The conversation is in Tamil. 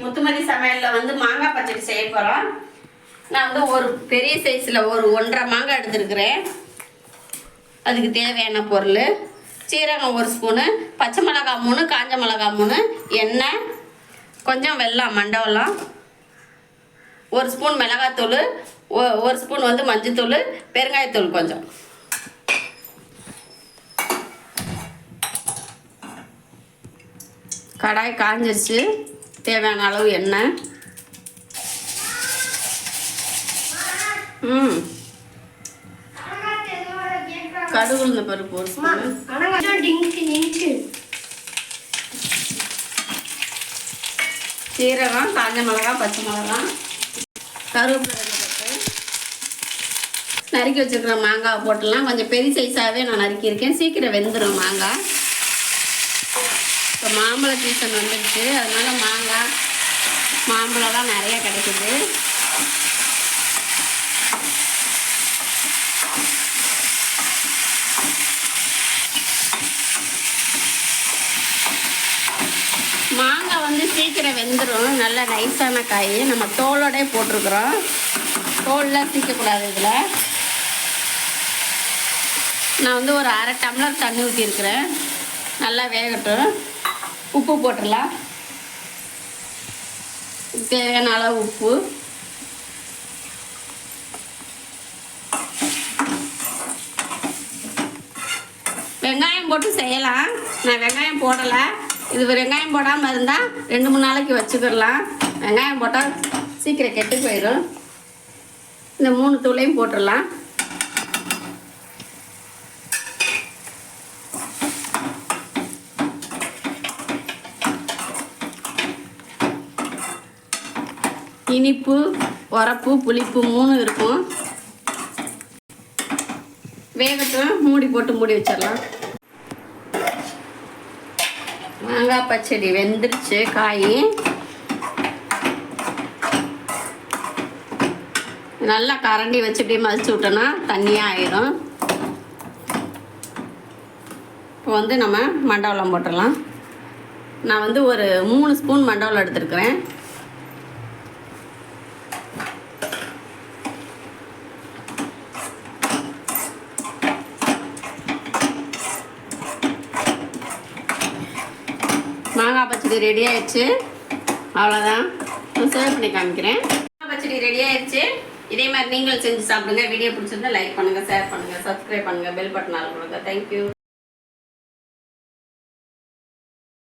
முத்துமதி சமையலில் வந்து மாங்காய் பச்சடி செய்ய போகிறோம். நான் வந்து ஒரு பெரிய சைஸில் ஒரு 1.5 மாங்காய் எடுத்துருக்கிறேன். அதுக்கு தேவையான பொருள் சீரகம் 1 ஸ்பூனு, பச்சை மிளகாய் 3, காஞ்ச மிளகாய் 3, எண்ணெய், கொஞ்சம் வெல்லம் மண்டவெல்லம், 1 ஸ்பூன் மிளகாத்தூள், 1 ஸ்பூன் வந்து மஞ்சத்தூள், பெருங்காயத்தூள் கொஞ்சம். கடாய் காஞ்சிருச்சு. தேவையான அளவு எண்ணெய். கடுகு உளுந்த பருப்பு 1 ஸ்பூன், சீரகம், காஞ்ச மிளகாய், பச்சை மிளகாய், கருவேப்பிலை, நறுக்கி வச்சுருக்கிற மாங்காய் போட்டுடலாம். கொஞ்சம் பெரிய சைஸாகவே நான் நறுக்கியிருக்கேன். சீக்கிரம் வெந்துடும் மாங்காய். இப்போ மாம்பழ சீசன் வந்துடுச்சு, அதனால் மாம்பழம்லாம் நிறைய கிடைக்குது. மாங்காய் வந்து சீக்கிரம் வெந்துடும். நல்ல நைஸான காய். நம்ம தோலோடே போட்டிருக்கிறோம். தோல்லாம் சீக்கக்கூடாது. இதில் நான் வந்து ஒரு 1/2 டம்ளர் தண்ணி ஊற்றிருக்கிறேன். நல்லா வேகட்டும். உப்பு போட்டுடலாம். தேவையான அளவு உப்பு. வெங்காயம் போட்டு செய்யலாம். நான் வெங்காயம் போடலை. இது வெங்காயம் போடாமல் இருந்தால் 2-3 நாளைக்கு வச்சுக்கிடலாம். வெங்காயம் போட்டால் சீக்கிரம் கெட்டு போயிடும். இந்த 3 தூளையும் போட்டுடலாம். இனிப்பு, உரப்பு, புளிப்பு 3 இருக்கும். வேகட்டும். மூடி போட்டு மூடி வச்சிடலாம். மாங்காய் பச்சடி வெந்துருச்சு. காய் நல்லா கரண்டி வச்சு இப்படியே மதிச்சு விட்டோன்னா தண்ணியாக ஆயிடும். இப்போ வந்து நம்ம மண்டவெல்லம் போட்டுடலாம். நான் வந்து ஒரு 3 ஸ்பூன் மண்டவெல்லம் எடுத்துருக்கிறேன். மாங்காய் பச்சடி ரெடி ஆயிடுச்சு. அவ்வளோதான். சர்வ் பண்ணி காமிக்கிறேன். மாங்காய் பச்சடி ரெடி ஆயிடுச்சு. இதே மாதிரி நீங்களும் செஞ்சு சாப்பிடுங்க. வீடியோ பிடிச்சிருந்தா லைக் பண்ணுங்கள், ஷேர் பண்ணுங்கள், சப்ஸ்கிரைப் பண்ணுங்கள், பெல் பட்டன் ஆல் கொடுங்க. தேங்க்யூ.